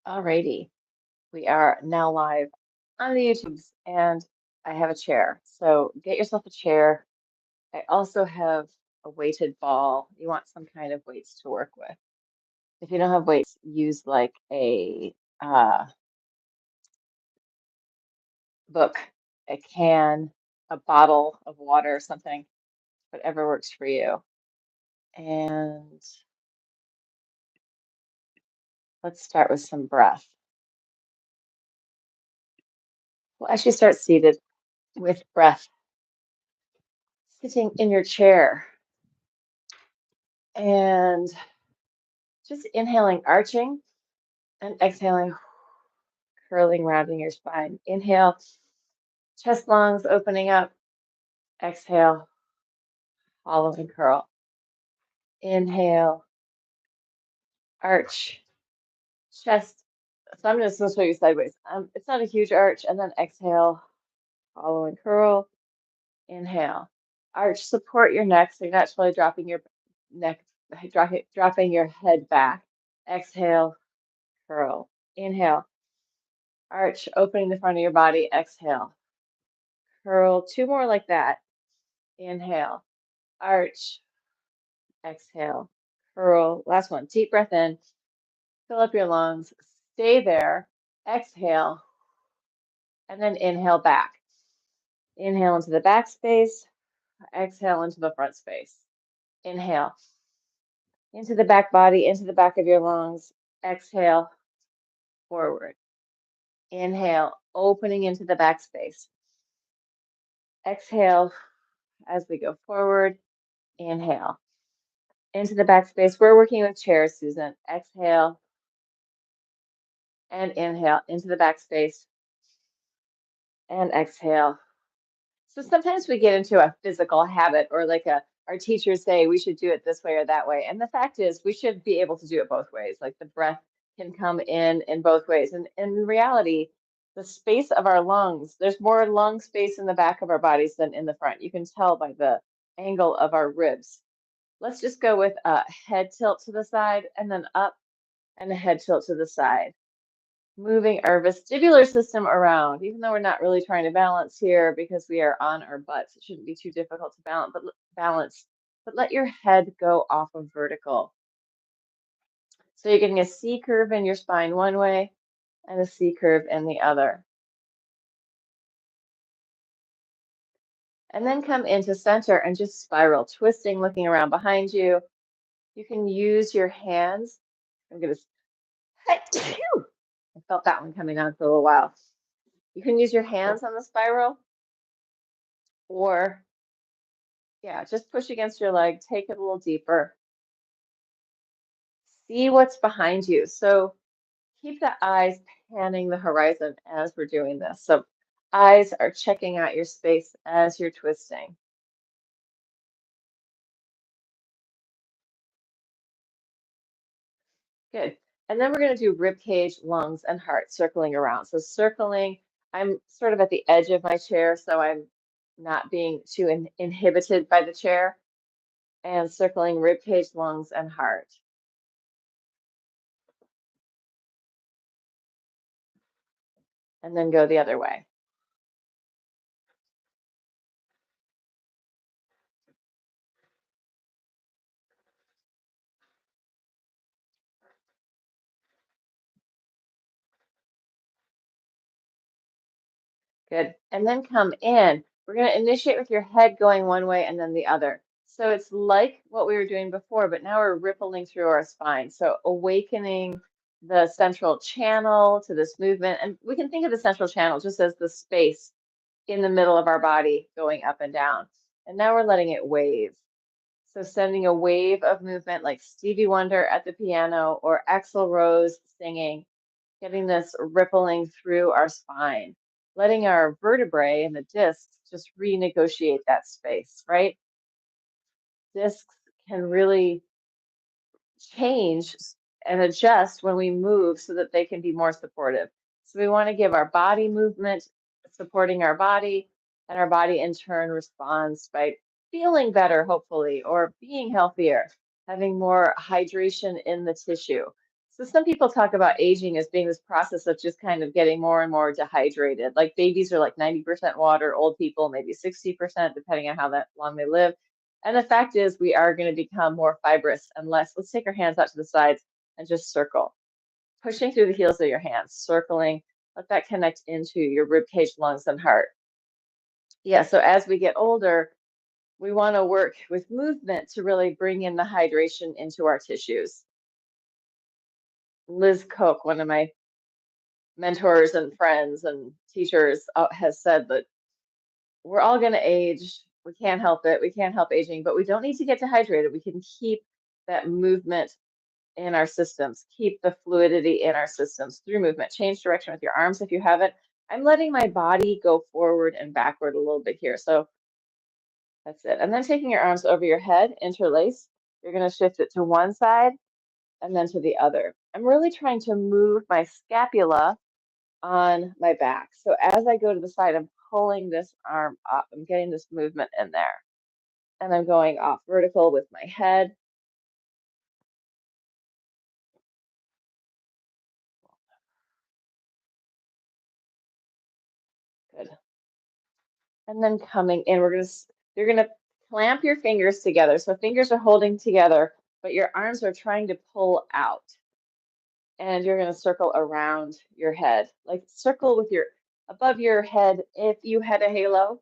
Alrighty, we are now live on the YouTubes, and I have a chair. So get yourself a chair. I also have a weighted ball. You want some kind of weights to work with. If you don't have weights, use like a book, a can, a bottle of water, something, whatever works for you. And let's start with some breath. We'll actually start seated with breath, sitting in your chair. And just inhaling, arching, and exhaling, curling, rounding your spine. Inhale, chest, lungs opening up. Exhale, hollow and curl. Inhale, arch, chest. So I'm just going to show you sideways. It's not a huge arch. And then exhale, hollow and curl. Inhale, arch, support your neck so you're not totally dropping your neck, dropping your head back. Exhale, curl. Inhale, arch, opening the front of your body. Exhale, curl. Two more like that. Inhale, arch, exhale, curl. Last one. Deep breath in, fill up your lungs, stay there, exhale, and then inhale back. Inhale into the back space, exhale into the front space. Inhale into the back body, into the back of your lungs, exhale, forward. Inhale, opening into the back space. Exhale as we go forward. Inhale into the back space. We're working with chairs, Susan. Exhale and inhale into the back space and exhale. So sometimes we get into a physical habit or like our teachers say we should do it this way or that way. And the fact is we should be able to do it both ways. Like the breath can come in both ways. And in reality, the space of our lungs, there's more lung space in the back of our bodies than in the front. You can tell by the angle of our ribs. Let's just go with a head tilt to the side and then up and a head tilt to the side. Moving our vestibular system around, even though we're not really trying to balance here because we are on our butts. It shouldn't be too difficult to balance, but let your head go off of vertical. So you're getting a C curve in your spine one way and a C curve in the other. And then come into center and just spiral, twisting, looking around behind you. You can use your hands. I'm going to, I felt that one coming on for a little while. You can use your hands on the spiral or yeah, just push against your leg, take it a little deeper. See what's behind you. So keep the eyes panning the horizon as we're doing this. So eyes are checking out your space as you're twisting. Good. And then we're going to do rib cage, lungs, and heart circling around. So circling, I'm sort of at the edge of my chair, so I'm not being too inhibited by the chair. And circling rib cage, lungs, and heart. And then go the other way. Good. And then come in. We're going to initiate with your head going one way and then the other. So it's like what we were doing before, but now we're rippling through our spine. So awakening the central channel to this movement. And we can think of the central channel just as the space in the middle of our body going up and down. And now we're letting it wave. So sending a wave of movement like Stevie Wonder at the piano or Axl Rose singing, getting this rippling through our spine, letting our vertebrae and the discs just renegotiate that space, right? Discs can really change and adjust when we move so that they can be more supportive. So we want to give our body movement, supporting our body, and our body in turn responds by feeling better, hopefully, or being healthier, having more hydration in the tissue. So some people talk about aging as being this process of just kind of getting more and more dehydrated. Like babies are like 90% water, old people maybe 60%, depending on how that long they live. And the fact is, we are going to become more fibrous and less. Let's take our hands out to the sides and just circle, pushing through the heels of your hands, circling. Let that connect into your rib cage, lungs, and heart. Yeah, so as we get older, we want to work with movement to really bring in the hydration into our tissues. Liz Koch, one of my mentors and friends and teachers, has said that we're all going to age. We can't help it. We can't help aging, but we don't need to get dehydrated. We can keep that movement in our systems, keep the fluidity in our systems through movement. Change direction with your arms if you haven't. I'm letting my body go forward and backward a little bit here. So that's it. And then taking your arms over your head, interlace. You're going to shift it to one side and then to the other. I'm really trying to move my scapula on my back. So as I go to the side, I'm pulling this arm up. I'm getting this movement in there. And I'm going off vertical with my head. Good. And then coming in, you're gonna clamp your fingers together. So fingers are holding together, but your arms are trying to pull out. And you're gonna circle around your head, like circle with your above your head if you had a halo,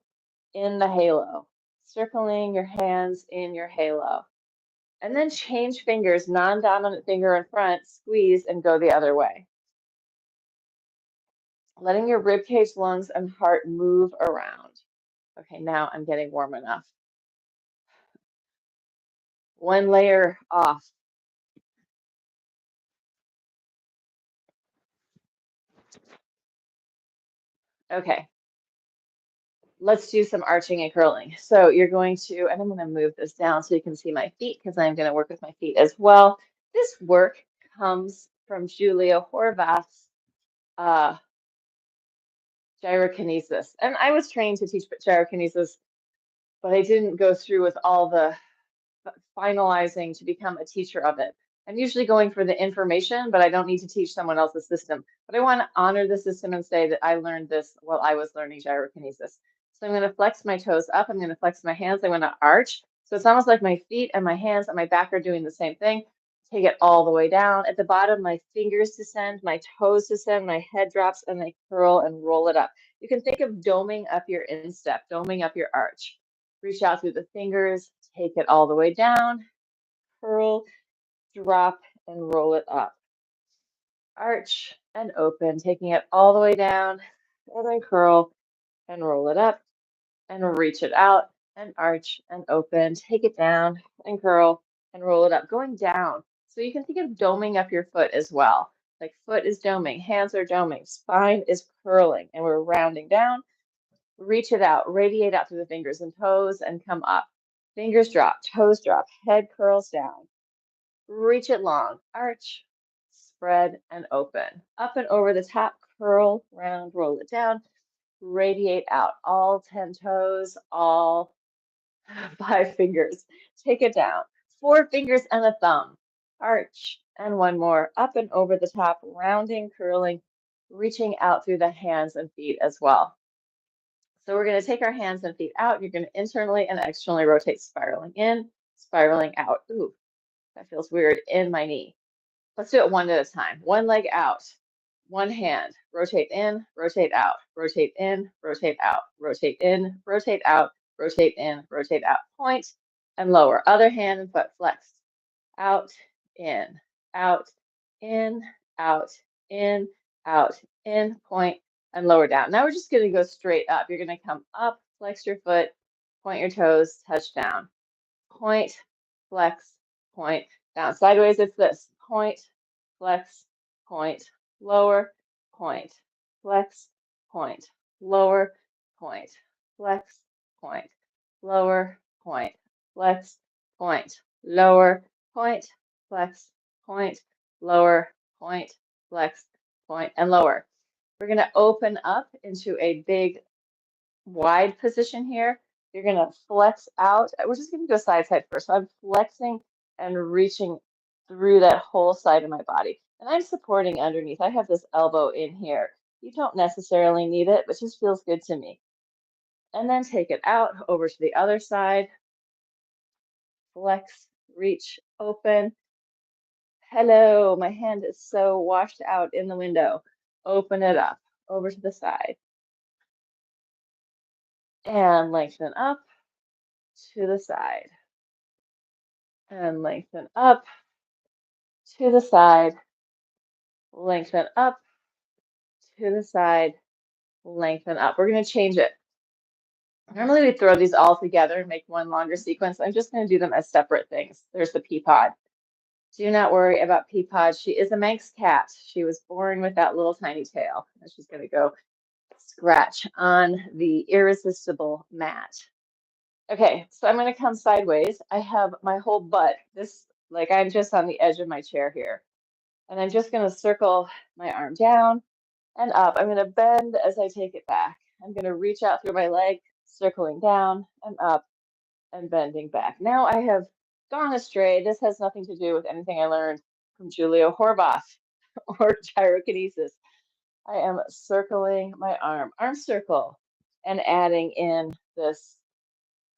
in the halo, circling your hands in your halo. And then change fingers, non-dominant finger in front, squeeze and go the other way. Letting your rib cage, lungs, and heart move around. Okay, now I'm getting warm enough. One layer off. Okay, let's do some arching and curling. So you're going to, and I'm going to move this down so you can see my feet because I'm going to work with my feet as well. This work comes from Julia Horvath's gyrokinesis. And I was trained to teach gyrokinesis, but I didn't go through with all the finalizing to become a teacher of it. I'm usually going for the information, but I don't need to teach someone else's system. But I want to honor the system and say that I learned this while I was learning gyrokinesis. So I'm going to flex my toes up. I'm going to flex my hands. I'm going to arch. So it's almost like my feet and my hands and my back are doing the same thing. Take it all the way down. At the bottom, my fingers descend, my toes descend, my head drops, and I curl and roll it up. You can think of doming up your instep, doming up your arch. Reach out through the fingers, take it all the way down, curl, drop, and roll it up. Arch and open, taking it all the way down, and then curl and roll it up, and reach it out, and arch and open, take it down, and curl and roll it up, going down. So you can think of doming up your foot as well. Like foot is doming, hands are doming, spine is curling, and we're rounding down. Reach it out, radiate out through the fingers and toes, and come up. Fingers drop, toes drop, head curls down. Reach it long, arch, spread, and open. Up and over the top, curl, round, roll it down. Radiate out, all 10 toes, all 5 fingers. Take it down. 4 fingers and a thumb. Arch, and one more. Up and over the top, rounding, curling, reaching out through the hands and feet as well. So we're going to take our hands and feet out. You're going to internally and externally rotate, spiraling in, spiraling out. Ooh, that feels weird in my knee. Let's do it one at a time. One leg out, one hand, rotate in, rotate out, rotate in, rotate out, rotate in, rotate out, rotate in, rotate out. Point and lower. Other hand and foot flex. Out, in, out, in, out, in, out, in, point, and lower down. Now we're just going to go straight up. You're going to come up, flex your foot, point your toes, touch down. Point, flex, point, down. Sideways, it's this. Point, flex, point, lower, point, flex, point, lower, point, flex, point, lower, point, flex, point, lower, point, flex, point, lower, point, flex, point, and lower. We're going to open up into a big wide position here. You're going to flex out. We're just going to go side side first. So I'm flexing and reaching through that whole side of my body. And I'm supporting underneath. I have this elbow in here. You don't necessarily need it, but just feels good to me. And then take it out over to the other side. Flex, reach, open. Hello, my hand is so washed out in the window. Open it up over to the side. And lengthen up to the side. And lengthen up to the side. Lengthen up to the side. Lengthen up. We're going to change it. Normally we throw these all together and make one longer sequence. I'm just going to do them as separate things. There's the pea pod. Do not worry about pea pod. She is a Manx cat. She was born with that little tiny tail. And she's going to go scratch on the irresistible mat. Okay, so I'm going to come sideways. I have my whole butt, like I'm just on the edge of my chair here. And I'm just going to circle my arm down and up. I'm going to bend as I take it back. I'm going to reach out through my leg, circling down and up and bending back. Now I have gone astray. This has nothing to do with anything I learned from Julia Horvath or gyrokinesis. I am circling my arm circle, and adding in this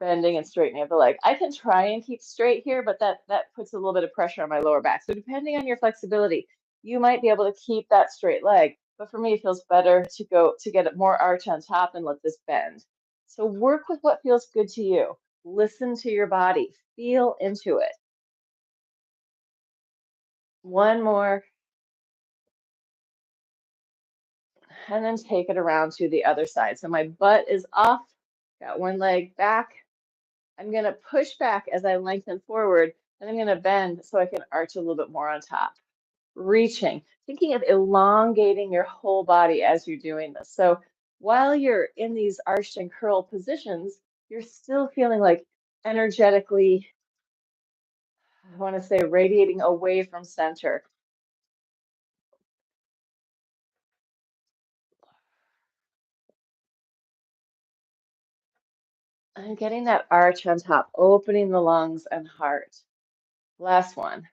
bending and straightening of the leg. I can try and keep straight here, but that puts a little bit of pressure on my lower back. So depending on your flexibility, you might be able to keep that straight leg. But for me, it feels better to get it more arch on top and let this bend. So work with what feels good to you. Listen to your body. Feel into it. One more. And then take it around to the other side. So my butt is off. Got one leg back. I'm going to push back as I lengthen forward, and I'm going to bend so I can arch a little bit more on top. Reaching, thinking of elongating your whole body as you're doing this. So while you're in these arched and curled positions, you're still feeling like energetically, I want to say, radiating away from center. And getting that arch on top, opening the lungs and heart. Last one.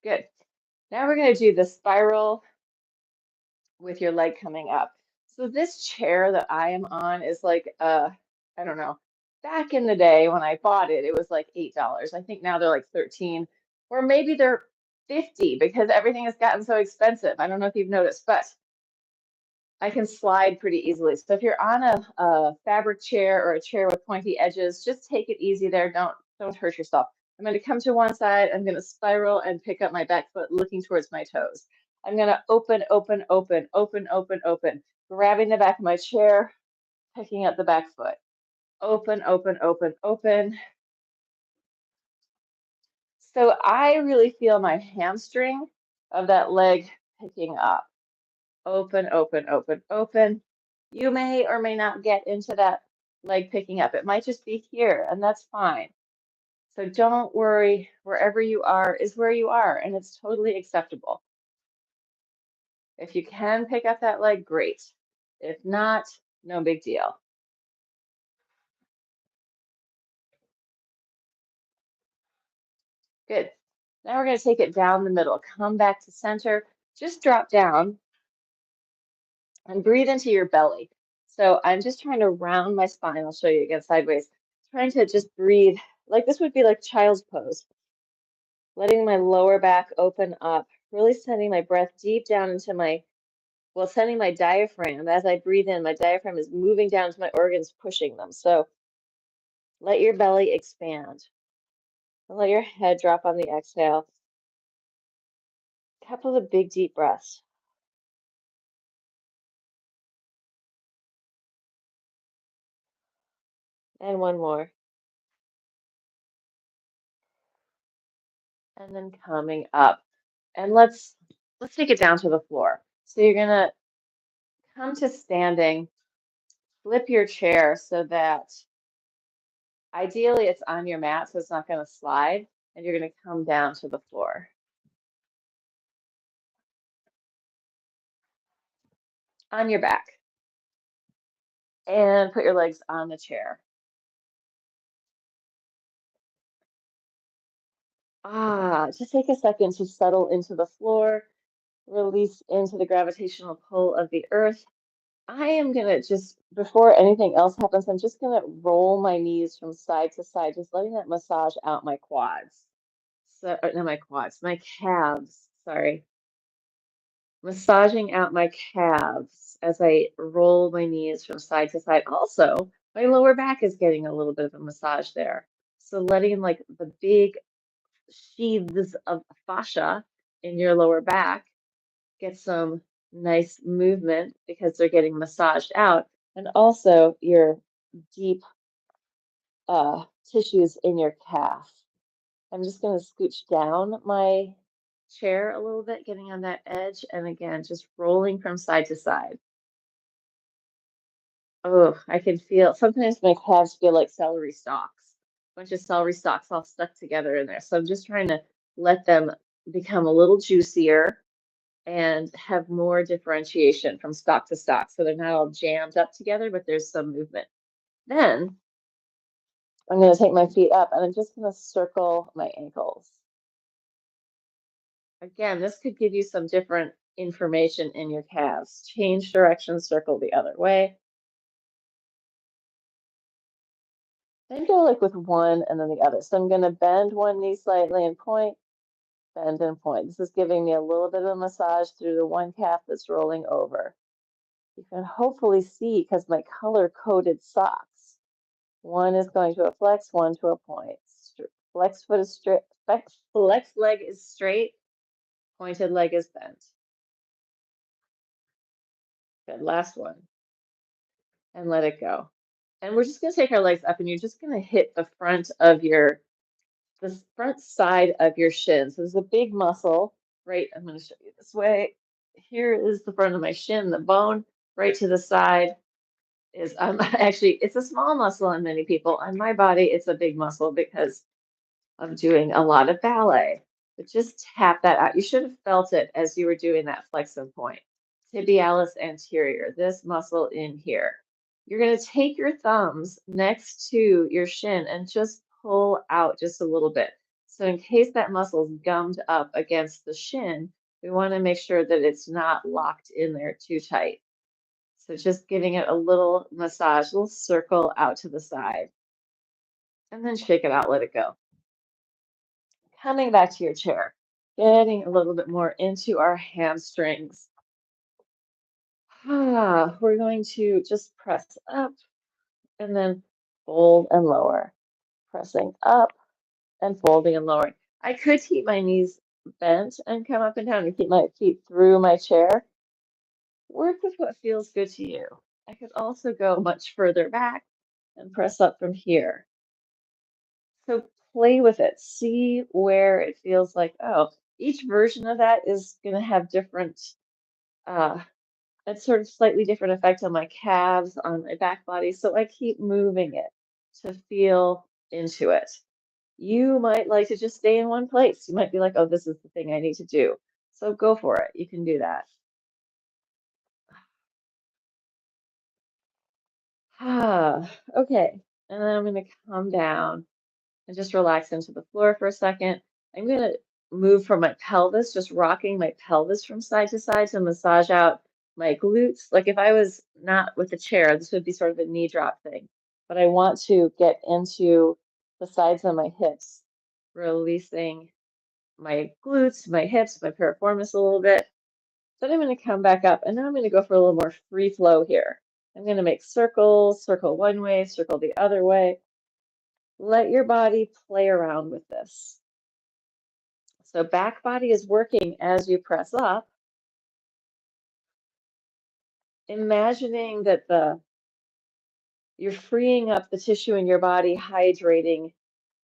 Good. Now we're going to do the spiral with your leg coming up. So this chair that I am on is like, I don't know, back in the day when I bought it, it was like $8. I think now they're like 13, or maybe they're 50 because everything has gotten so expensive. I don't know if you've noticed, but I can slide pretty easily. So if you're on a fabric chair or a chair with pointy edges, just take it easy there. Don't hurt yourself. I'm going to come to one side. I'm going to spiral and pick up my back foot, looking towards my toes. I'm going to open, open, open, open, open, open, grabbing the back of my chair, picking up the back foot. Open, open, open, open. So I really feel my hamstring of that leg picking up. Open, open, open, open. You may or may not get into that leg picking up. It might just be here, and that's fine. So don't worry, wherever you are is where you are, and it's totally acceptable. If you can pick up that leg, great. If not, no big deal. Good. Now we're going to take it down the middle. Come back to center. Just drop down and breathe into your belly. So I'm just trying to round my spine. I'll show you again sideways. Trying to just breathe like this would be like child's pose. Letting my lower back open up, really sending my breath deep down into sending my diaphragm. As I breathe in, my diaphragm is moving down to my organs, pushing them. So let your belly expand. And let your head drop on the exhale. A couple of big deep breaths. And one more. And then coming up. And let's take it down to the floor. So you're gonna come to standing, flip your chair so that ideally it's on your mat so it's not gonna slide, and you're gonna come down to the floor. On your back. And put your legs on the chair. Just take a second to settle into the floor, release into the gravitational pull of the earth. I am gonna just, before anything else happens, I'm just gonna roll my knees from side to side, just letting that massage out my quads. So, no, my quads, my calves, sorry. Massaging out my calves as I roll my knees from side to side. Also, my lower back is getting a little bit of a massage there. So letting like the big sheaths of fascia in your lower back get some nice movement because they're getting massaged out, and also your deep tissues in your calf. I'm just going to scooch down my chair a little bit, getting on that edge, and again, just rolling from side to side. Oh, I can feel, sometimes my calves feel like celery stalks, a bunch of celery stalks all stuck together in there. So I'm just trying to let them become a little juicier and have more differentiation from stock to stock. So they're not all jammed up together, but there's some movement. Then I'm going to take my feet up and I'm just going to circle my ankles. Again, this could give you some different information in your calves. Change direction, circle the other way. Then go like with one and then the other. So I'm going to bend one knee slightly and point, bend and point. This is giving me a little bit of a massage through the one calf that's rolling over. You can hopefully see because my color-coded socks. One is going to a flex, one to a point. Flex foot is straight, flex leg is straight, pointed leg is bent. Good, last one. And let it go. And we're just gonna take our legs up and you're just gonna hit the front of the front side of your shin. So there's a big muscle, right? I'm gonna show you this way. Here is the front of my shin, the bone right to the side is actually it's a small muscle on many people. On my body, it's a big muscle because I'm doing a lot of ballet. But just tap that out. You should have felt it as you were doing that flex and point. Tibialis anterior, this muscle in here. You're going to take your thumbs next to your shin and just pull out just a little bit. So in case that muscle is gummed up against the shin, we want to make sure that it's not locked in there too tight. So just giving it a little massage, a little circle out to the side, and then shake it out, let it go. Coming back to your chair, getting a little bit more into our hamstrings. We're going to just press up and then fold and lower, pressing up and folding and lowering. I could keep my knees bent and come up and down and keep my feet through my chair. Work with what feels good to you. I could also go much further back and press up from here. So play with it. See where it feels like, oh, each version of that is going to have different, uh, a sort of slightly different effect on my calves, on my back body. So I keep moving it to feel into it. You might like to just stay in one place. You might be like, oh, this is the thing I need to do. So go for it. You can do that. Okay. And then I'm going to come down and just relax into the floor for a second. I'm going to move from my pelvis, just rocking my pelvis from side to side to massage out my glutes. Like if I was not with a chair, this would be sort of a knee drop thing. But I want to get into the sides of my hips, releasing my glutes, my hips, my piriformis a little bit. Then I'm going to come back up and now I'm going to go for a little more free flow here. I'm going to make circles, circle one way, circle the other way. Let your body play around with this. So back body is working as you press up, imagining that you're freeing up the tissue in your body, hydrating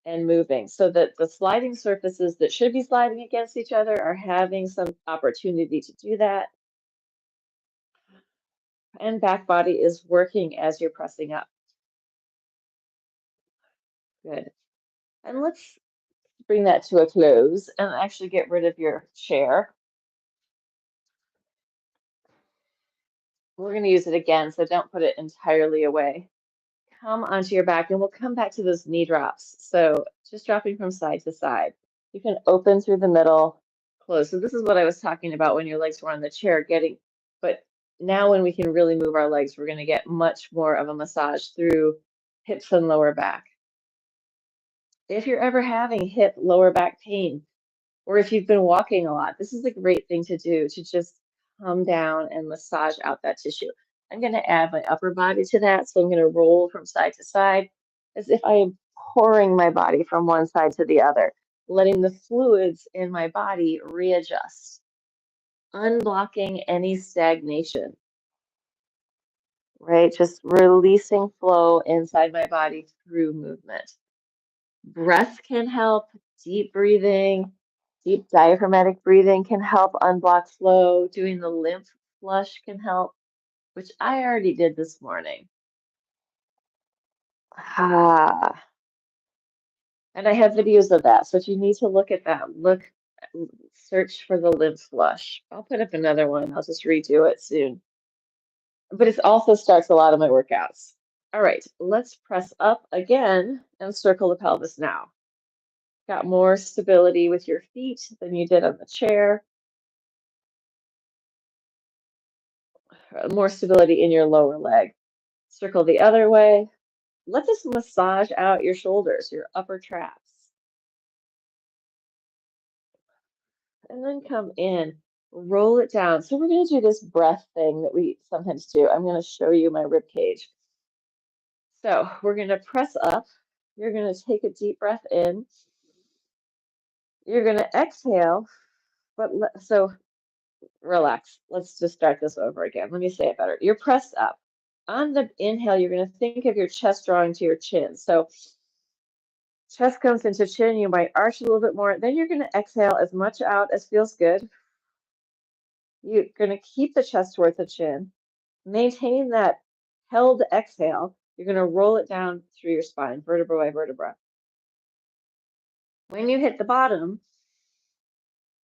and moving so that the sliding surfaces that should be sliding against each other are having some opportunity to do that. And back body is working as you're pressing up. Good. And let's bring that to a close and actually get rid of your chair. We're going to use it again, so don't put it entirely away. Come onto your back, and we'll come back to those knee drops. So just dropping from side to side. You can open through the middle, close. So this is what I was talking about when your legs were on the chair, but now when we can really move our legs, we're going to get much more of a massage through hips and lower back. If you're ever having hip lower back pain, or if you've been walking a lot, this is a great thing to do to just come down and massage out that tissue. I'm going to add my upper body to that. So I'm going to roll from side to side as if I am pouring my body from one side to the other, letting the fluids in my body readjust, unblocking any stagnation, right? Just releasing flow inside my body through movement. Breath can help, deep breathing, deep diaphragmatic breathing can help unblock flow. Doing the lymph flush can help, which I already did this morning. Ah, and I have videos of that. So if you need to look at that, search for the lymph flush. I'll put up another one. I'll just redo it soon. But it also starts a lot of my workouts. All right, let's press up again and circle the pelvis now. Got more stability with your feet than you did on the chair. More stability in your lower leg. Circle the other way. Let this massage out your shoulders, your upper traps. And then come in, roll it down. So we're going to do this breath thing that we sometimes do. I'm going to show you my rib cage. So we're going to press up. You're going to take a deep breath in. You're going to exhale, so relax. Let's just start this over again. Let me say it better. You're pressed up. On the inhale, you're going to think of your chest drawing to your chin. So chest comes into chin. You might arch a little bit more. Then you're going to exhale as much out as feels good. You're going to keep the chest towards the chin. Maintain that held exhale. You're going to roll it down through your spine, vertebra by vertebra. When you hit the bottom,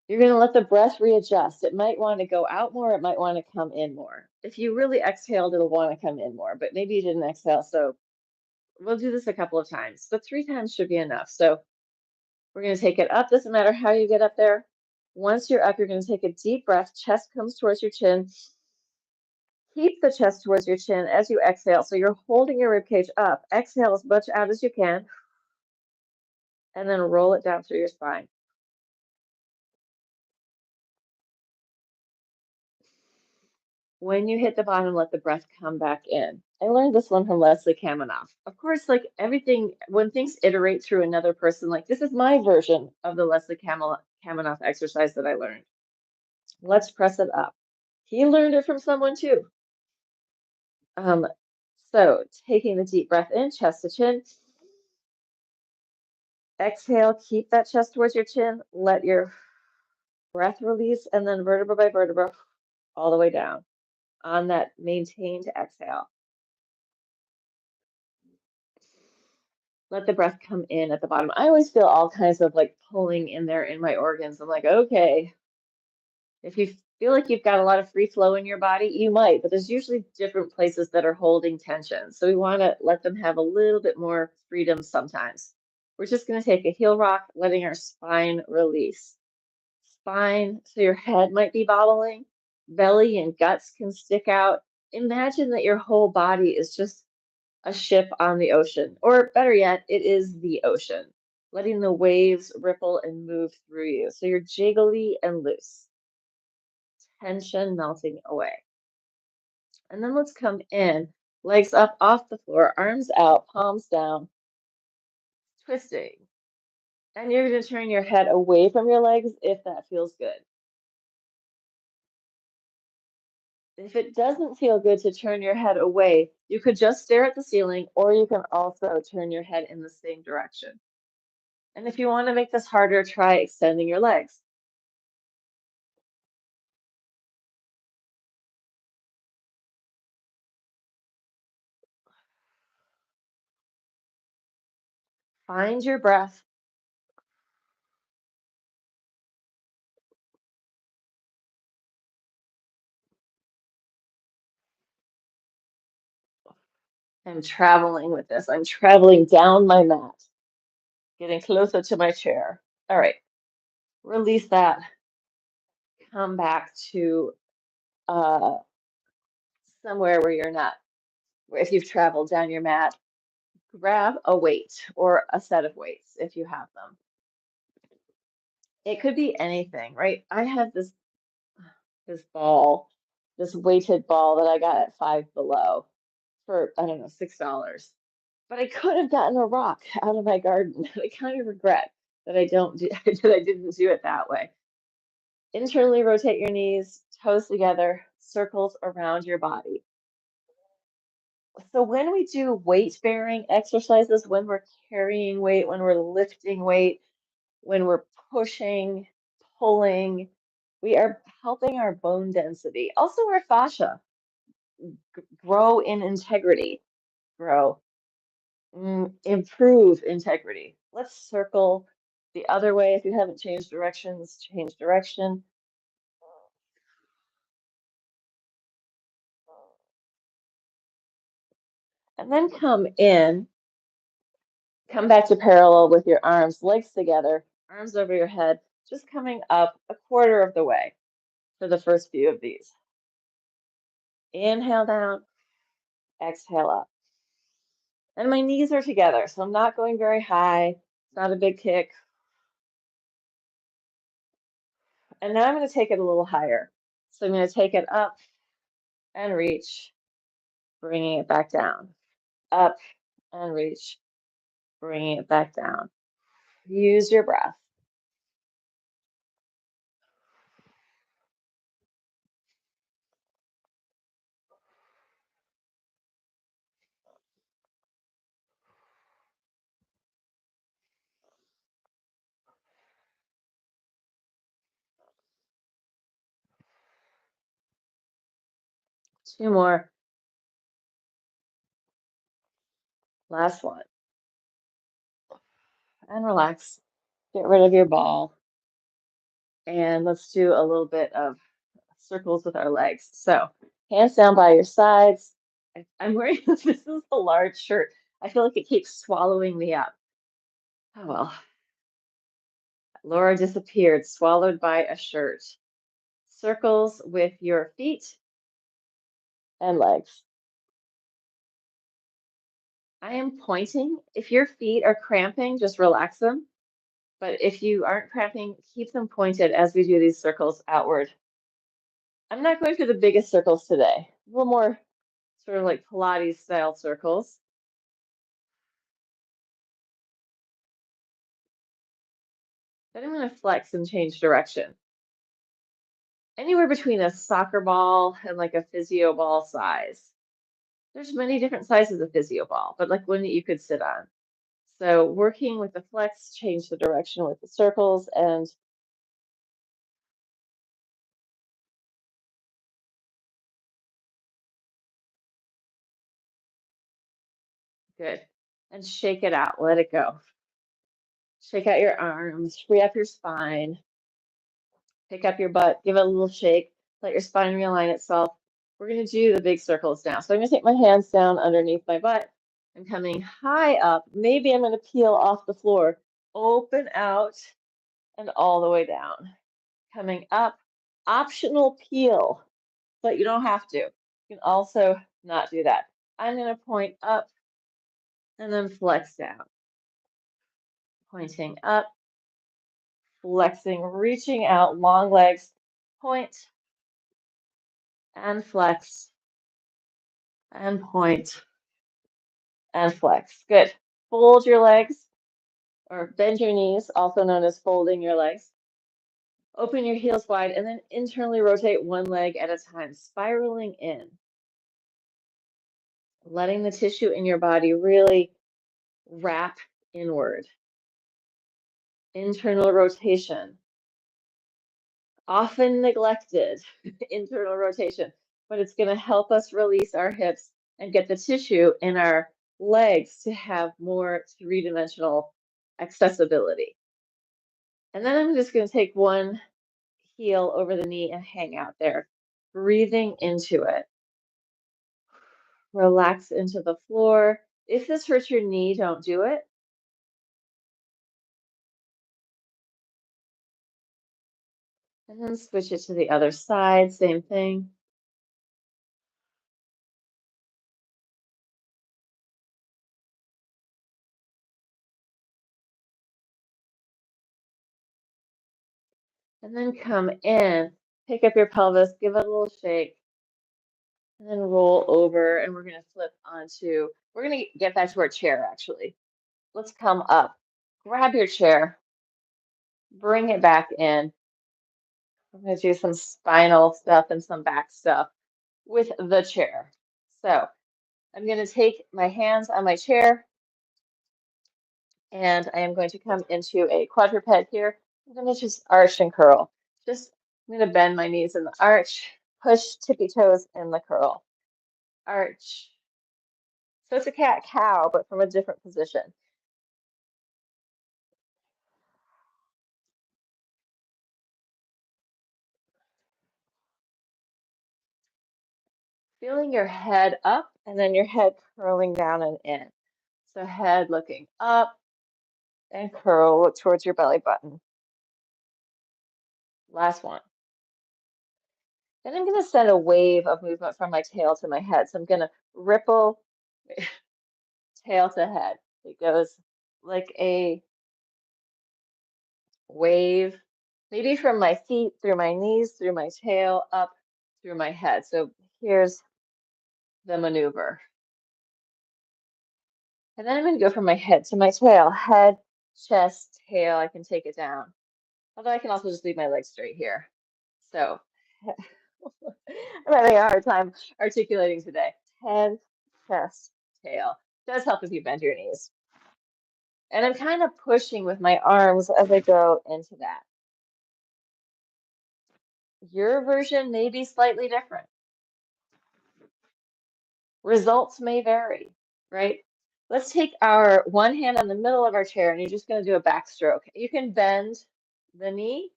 you're going to let the breath readjust. It might want to go out more. It might want to come in more. If you really exhaled, it'll want to come in more, but maybe you didn't exhale. So we'll do this a couple of times, but 3 times should be enough. So we're going to take it up. Doesn't matter how you get up there. Once you're up, you're going to take a deep breath. Chest comes towards your chin. Keep the chest towards your chin as you exhale. So you're holding your ribcage up. Exhale as much out as you can, and then roll it down through your spine. When you hit the bottom, let the breath come back in. I learned this one from Leslie Kaminoff. Of course, like everything, when things iterate through another person, like this is my version of the Leslie Kaminoff exercise that I learned. Let's press it up. He learned it from someone too. So taking the deep breath in, chest to chin. Exhale, keep that chest towards your chin. Let your breath release, and then vertebra by vertebra, all the way down on that maintained exhale. Let the breath come in at the bottom. I always feel all kinds of like pulling in there in my organs. I'm like, okay. If you feel like you've got a lot of free flow in your body, you might, but there's usually different places that are holding tension. So we want to let them have a little bit more freedom sometimes. We're just going to take a heel rock, letting our spine release. Spine, so your head might be bobbling, belly and guts can stick out. Imagine that your whole body is just a ship on the ocean, or better yet, it is the ocean, letting the waves ripple and move through you. So you're jiggly and loose, tension melting away. And then let's come in, legs up off the floor, arms out, palms down, twisting. And you're going to turn your head away from your legs if that feels good. If it doesn't feel good to turn your head away, you could just stare at the ceiling, or you can also turn your head in the same direction. And if you want to make this harder, try extending your legs. Find your breath. I'm traveling with this. I'm traveling down my mat, getting closer to my chair. All right. Release that. Come back to uh, somewhere where you're not, where if you've traveled down your mat, grab a weight or a set of weights if you have them. It could be anything, right? I have this ball, this weighted ball that I got at Five Below for, I don't know, $6. But I could have gotten a rock out of my garden. I kind of regret that I don't do that I didn't do it that way. Internally rotate your knees, toes together, circles around your body. So when we do weight bearing exercises, when we're carrying weight, when we're lifting weight, when we're pushing, pulling, we are helping our bone density. Also, our fascia grow in integrity, grow, improve integrity. Let's circle the other way. If you haven't changed directions, change direction. And then come in, come back to parallel with your arms, legs together, arms over your head, just coming up a quarter of the way for the first few of these. Inhale down, exhale up. And my knees are together, so I'm not going very high. It's not a big kick. And now I'm going to take it a little higher. So I'm going to take it up and reach, bringing it back down. Up and reach, bringing it back down. Use your breath. Two more. Last one. And relax. Get rid of your ball. And let's do a little bit of circles with our legs. So hands down by your sides. I'm wearing this is a large shirt. I feel like it keeps swallowing me up. Oh well. Laura disappeared, swallowed by a shirt. Circles with your feet and legs. I am pointing. If your feet are cramping, just relax them. But if you aren't cramping, keep them pointed as we do these circles outward. I'm not going for the biggest circles today. A little more sort of like Pilates style circles. Then I'm going to flex and change direction. Anywhere between a soccer ball and like a physio ball size. There's many different sizes of physio ball, but like one that you could sit on. So working with the flex, change the direction with the circles, and good. And shake it out, let it go. Shake out your arms, free up your spine, pick up your butt, give it a little shake, let your spine realign itself. We're going to do the big circles now. So I'm going to take my hands down underneath my butt. I'm coming high up. Maybe I'm going to peel off the floor, open out, and all the way down. Coming up, optional peel, but you don't have to. You can also not do that. I'm going to point up and then flex down. Pointing up, flexing, reaching out, long legs, point and flex and point and flex. Good. Fold your legs or bend your knees, also known as folding your legs. Open your heels wide and then internally rotate one leg at a time, spiraling in. Letting the tissue in your body really wrap inward. Internal rotation. Often neglected internal rotation, but it's going to help us release our hips and get the tissue in our legs to have more three-dimensional accessibility. And then I'm just going to take one heel over the knee and hang out there, breathing into it. Relax into the floor. If this hurts your knee, don't do it. And then switch it to the other side, same thing. And then come in, pick up your pelvis, give it a little shake, and then roll over. And we're going to flip onto, we're going to get back to our chair actually. Let's come up, grab your chair, bring it back in. I'm going to do some spinal stuff and some back stuff with the chair. So I'm going to take my hands on my chair and I am going to come into a quadruped here. I'm going to just arch and curl. I'm going to bend my knees in the arch, push tippy toes in the curl. Arch. So it's a cat-cow, but from a different position. Feeling your head up and then your head curling down and in. So head looking up and curl, look towards your belly button. Last one. Then I'm going to send a wave of movement from my tail to my head. So I'm going to ripple tail to head. It goes like a wave, maybe from my feet, through my knees, through my tail, up through my head. So here's the maneuver. And then I'm going to go from my head to my tail. Head, chest, tail. I can take it down. Although I can also just leave my legs straight here. So I'm having a hard time articulating today. Head, chest, tail. Does help if you bend your knees. And I'm kind of pushing with my arms as I go into that. Your version may be slightly different. Results may vary, right? Let's take our one hand on the middle of our chair and you're just going to do a backstroke. You can bend the knee,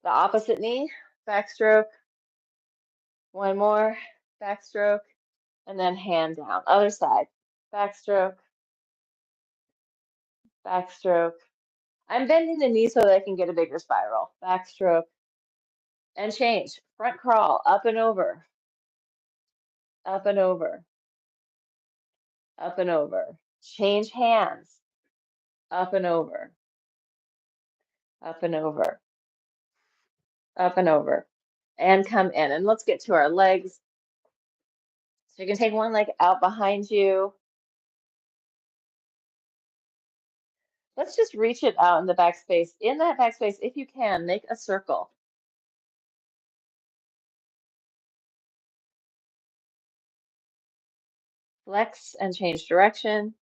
the opposite knee, backstroke, one more, backstroke, and then hand down. Other side, backstroke, backstroke. I'm bending the knee so that I can get a bigger spiral. Backstroke and change. Front crawl, up and over, up and over, up and over. Change hands, up and over, up and over, up and over, and come in. And let's get to our legs. So you can take one leg out behind you. Let's just reach it out in the back space. In that back space, if you can, make a circle. Flex and change direction.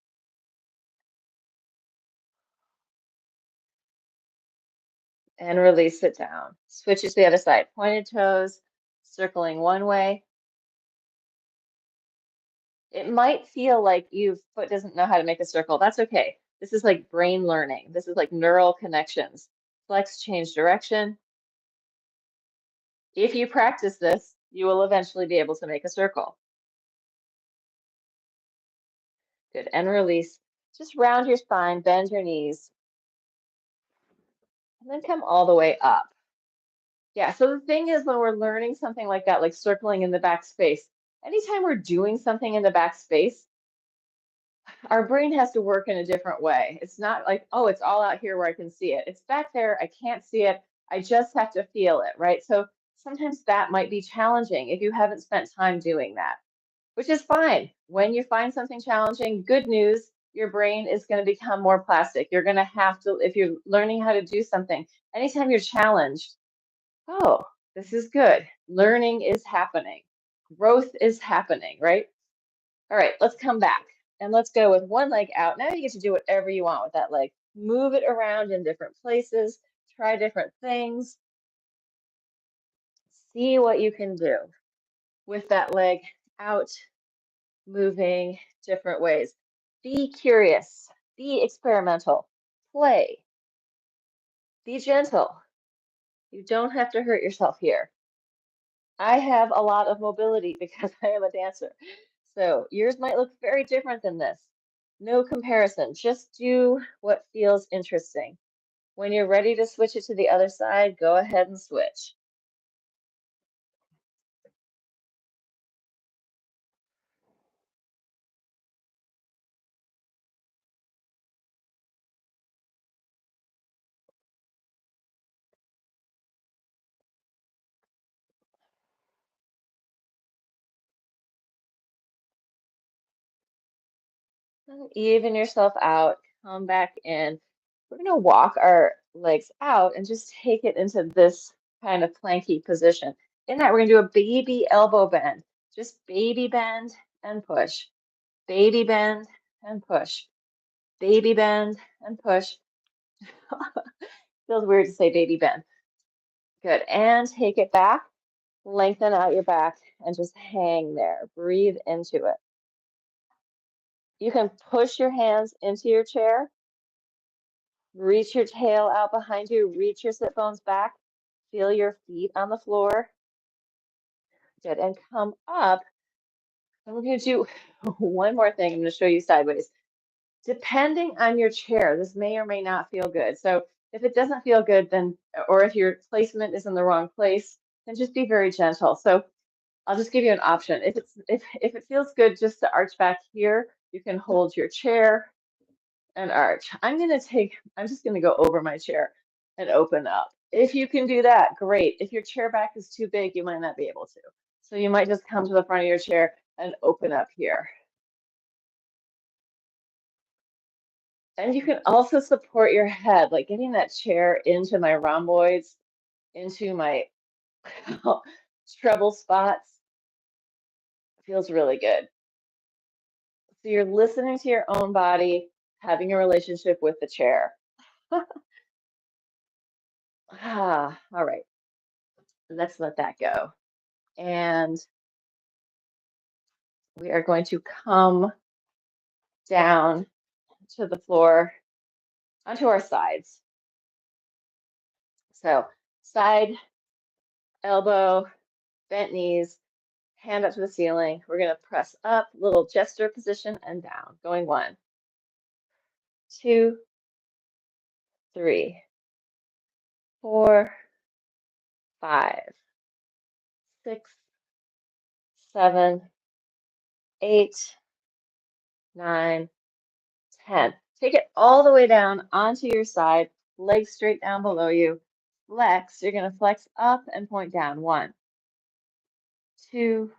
And release it down. Switch it to the other side. Pointed toes, circling one way. It might feel like your foot doesn't know how to make a circle. That's okay. This is like brain learning. This is like neural connections. Flex, change direction. If you practice this, you will eventually be able to make a circle. Good. And release. Just round your spine, bend your knees, and then come all the way up. Yeah, so the thing is when we're learning something like that, like circling in the back space, anytime we're doing something in the back space, our brain has to work in a different way. It's not like, oh, it's all out here where I can see it. It's back there, I can't see it. I just have to feel it, right? So sometimes that might be challenging if you haven't spent time doing that, which is fine. When you find something challenging, good news, your brain is going to become more plastic. You're going to have to, if you're learning how to do something, anytime you're challenged, oh, this is good. Learning is happening. Growth is happening, right? All right, let's come back and let's go with one leg out. Now you get to do whatever you want with that leg. Move it around in different places, try different things, see what you can do with that leg out, moving different ways. Be curious, be experimental, play, be gentle. You don't have to hurt yourself here. I have a lot of mobility because I am a dancer. So yours might look very different than this. No comparison. Just do what feels interesting. When you're ready to switch it to the other side, go ahead and switch. And even yourself out, come back in. We're going to walk our legs out and just take it into this kind of planky position. In that, we're going to do a baby elbow bend. Just baby bend and push. Baby bend and push. Baby bend and push. Feels weird to say baby bend. Good. And take it back. Lengthen out your back and just hang there. Breathe into it. You can push your hands into your chair. Reach your tail out behind you. Reach your sit bones back. Feel your feet on the floor. Good. And come up. And we're going to do one more thing. I'm going to show you sideways. Depending on your chair, this may or may not feel good. So if it doesn't feel good, then, or if your placement is in the wrong place, then just be very gentle. So I'll just give you an option. If it feels good just to arch back here, you can hold your chair and arch. I'm just gonna go over my chair and open up. If you can do that, great. If your chair back is too big, you might not be able to. So you might just come to the front of your chair and open up here. And you can also support your head, like getting that chair into my rhomboids, into my treble spots. Feels really good. So you're listening to your own body, having a relationship with the chair. All right. Let's let that go. And we are going to come down to the floor onto our sides. So side, elbow, bent knees, hand up to the ceiling. We're going to press up, little gesture position, and down. Going 1, 2, 3, 4, 5, 6, 7, 8, 9, 10. Take it all the way down onto your side, legs straight down below you. Flex. You're going to flex up and point down. 1, 2,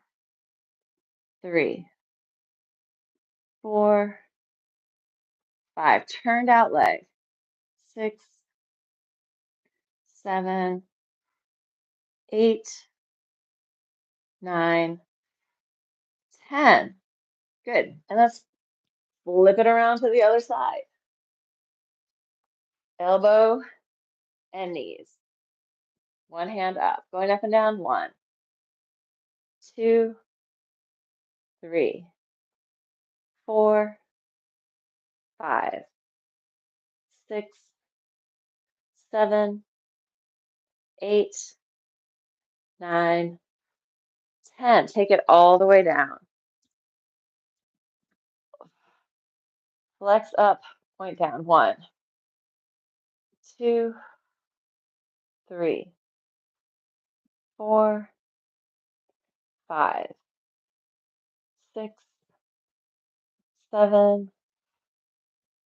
3, 4, 5. Turned out leg. 6, 7, 8, 9, 10. Good. And let's flip it around to the other side. Elbow and knees. One hand up. Going up and down. 1, 2, 3, 4, 5, 6, 7, 8, 9, 10. Take it all the way down. Flex up, point down. 1, 2, 3, 4, 5, 6, 7,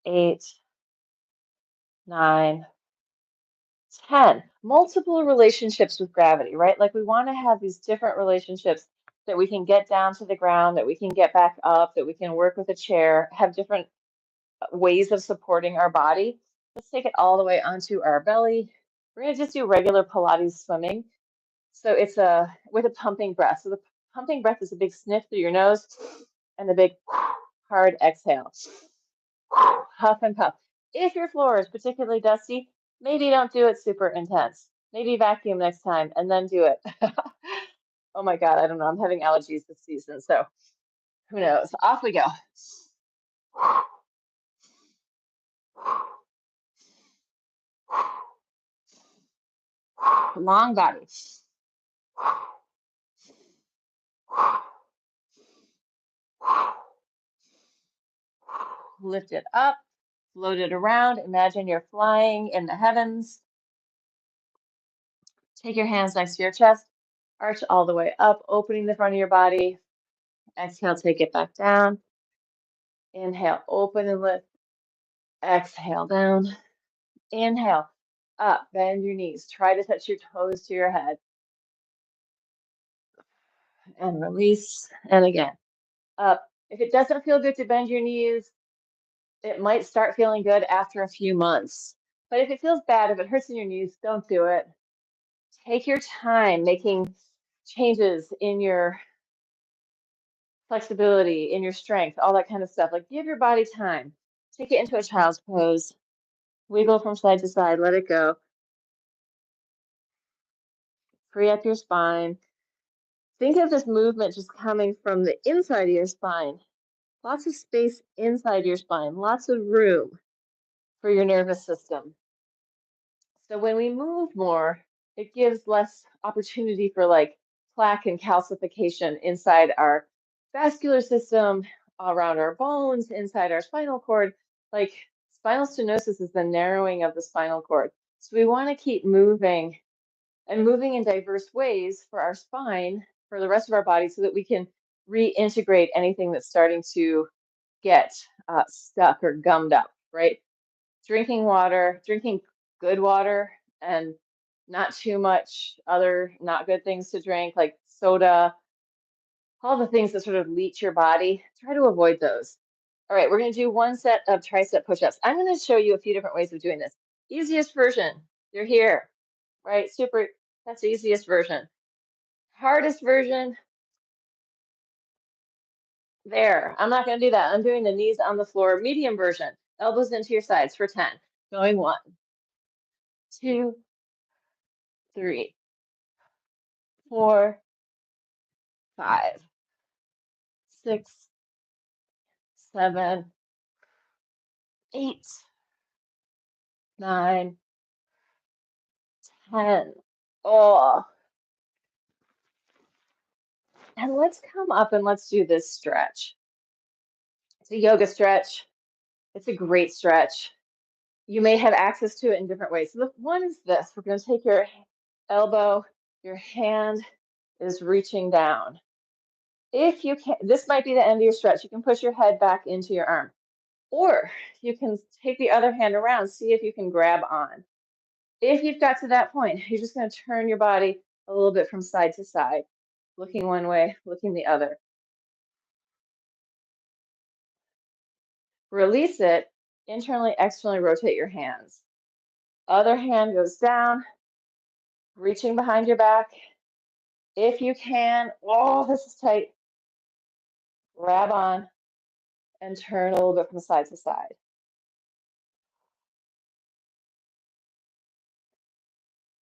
8, 9, 10. Multiple relationships with gravity, right? Like we want to have these different relationships that we can get down to the ground, that we can get back up, that we can work with a chair, have different ways of supporting our body. Let's take it all the way onto our belly. We're going to just do regular Pilates swimming. So it's with a pumping breath. So the pumping breath is a big sniff through your nose and a big hard exhale. Huff and puff. If your floor is particularly dusty, maybe don't do it super intense. Maybe vacuum next time and then do it. Oh my God, I don't know. I'm having allergies this season, so who knows? Off we go. Long body. Lift it up, float it around. Imagine you're flying in the heavens. Take your hands next to your chest, arch all the way up, opening the front of your body. Exhale, take it back down. Inhale, open and lift. Exhale, down. Inhale, up, bend your knees. Try to touch your toes to your head. And release. And again, up. If it doesn't feel good to bend your knees, it might start feeling good after a few months. But if it feels bad, if it hurts in your knees, don't do it. Take your time making changes in your flexibility, in your strength, all that kind of stuff. Like give your body time. Take it into a child's pose. Wiggle from side to side. Let it go. Free up your spine. Think of this movement just coming from the inside of your spine. Lots of space inside your spine. Lots of room for your nervous system. So when we move more, it gives less opportunity for like plaque and calcification inside our vascular system, around our bones, inside our spinal cord. Like spinal stenosis is the narrowing of the spinal cord. So we want to keep moving and moving in diverse ways for our spine, for the rest of our body, so that we can reintegrate anything that's starting to get stuck or gummed up, right? Drinking water, drinking good water, and not too much other not good things to drink, like soda, all the things that sort of leach your body. Try to avoid those. All right, we're going to do one set of tricep push-ups. I'm going to show you a few different ways of doing this. Easiest version, you're here, right? Super, that's the easiest version. Hardest version, there. I'm not going to do that. I'm doing the knees on the floor, medium version. Elbows into your sides for 10. Going 1, 2, 3, 4, 5, 6, 7, 8, 9, 10. Oh, and let's come up and let's do this stretch. It's a yoga stretch. It's a great stretch. You may have access to it in different ways. So the one is this. We're going to take your elbow, your hand is reaching down. If you can, this might be the end of your stretch. You can push your head back into your arm, or you can take the other hand around, see if you can grab on. If you've got to that point, you're just going to turn your body a little bit from side to side, looking one way, looking the other. Release it, internally, externally rotate your hands. Other hand goes down, reaching behind your back. If you can, oh, this is tight. Grab on and turn a little bit from side to side.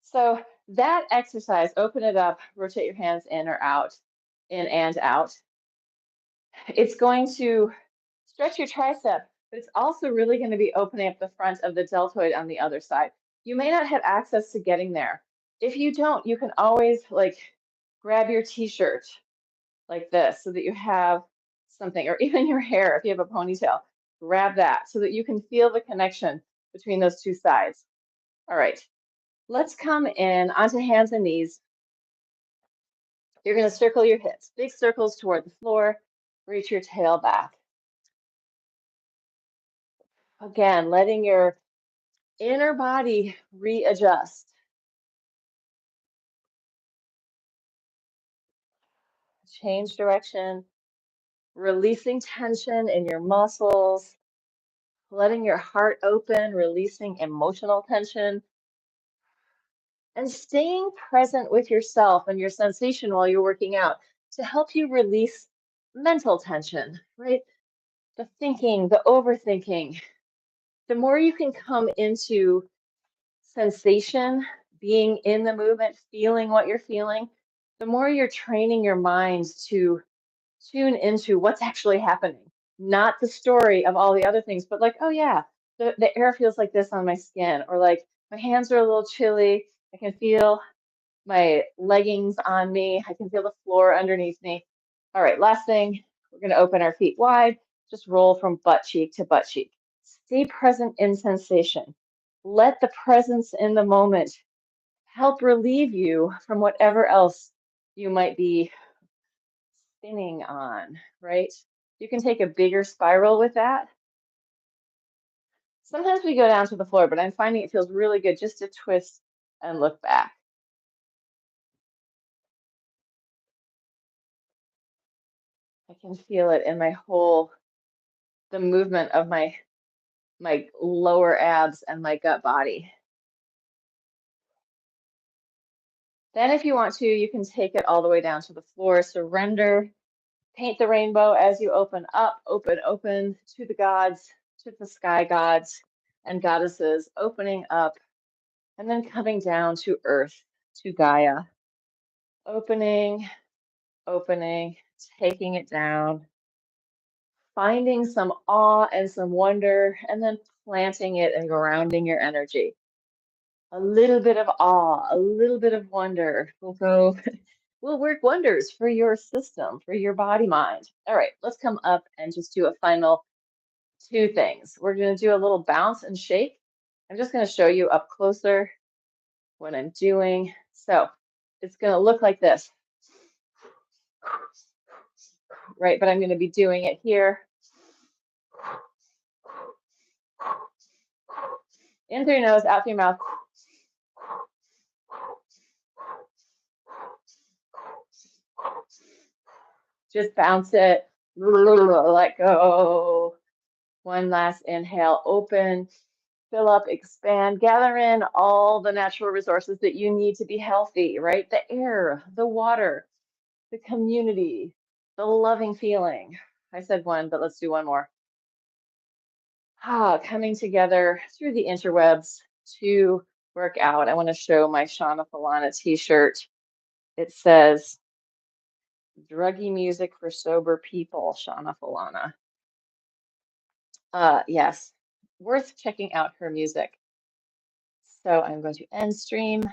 So that exercise, open it up, rotate your hands in or out, in and out. It's going to stretch your tricep, but it's also really going to be opening up the front of the deltoid on the other side. You may not have access to getting there. If you don't, you can always like grab your t-shirt like this so that you have something, or even your hair, if you have a ponytail, grab that so that you can feel the connection between those two sides. All right, let's come in onto hands and knees. You're going to circle your hips, big circles toward the floor, reach your tail back. Again, letting your inner body readjust. Change direction, releasing tension in your muscles, letting your heart open, releasing emotional tension, and staying present with yourself and your sensation while you're working out to help you release mental tension, right? The thinking, the overthinking. The more you can come into sensation, being in the movement, feeling what you're feeling, the more you're training your mind to tune into what's actually happening, not the story of all the other things, but like, oh yeah, the air feels like this on my skin, or like my hands are a little chilly. I can feel my leggings on me. I can feel the floor underneath me. All right, last thing, we're going to open our feet wide, just roll from butt cheek to butt cheek. Stay present in sensation. Let the presence in the moment help relieve you from whatever else you might be spinning on, right? You can take a bigger spiral with that. Sometimes we go down to the floor, but I'm finding it feels really good just to twist and look back. I can feel it in my whole, the movement of my lower abs and my gut body. Then if you want to, you can take it all the way down to the floor. Surrender. Paint the rainbow as you open up, open to the gods, to the sky gods and goddesses, opening up and then coming down to earth, to Gaia. Opening, opening, taking it down, finding some awe and some wonder, and then planting it and grounding your energy. A little bit of awe, a little bit of wonder will work wonders for your system, for your body mind. All right, let's come up and just do a final two things. We're going to do a little bounce and shake. I'm just going to show you up closer what I'm doing. So it's going to look like this, right? But I'm going to be doing it here. In through your nose, out through your mouth. Just bounce it, let go. One last inhale, open, fill up, expand, gather in all the natural resources that you need to be healthy, right? The air, the water, the community, the loving feeling. I said one, but let's do one more. Coming together through the interwebs to work out. I want to show my Shauna Falana t-shirt. It says, druggy music for sober people, Shauna Falana. Yes, worth checking out her music. So I'm going to end stream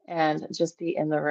and just be in the room.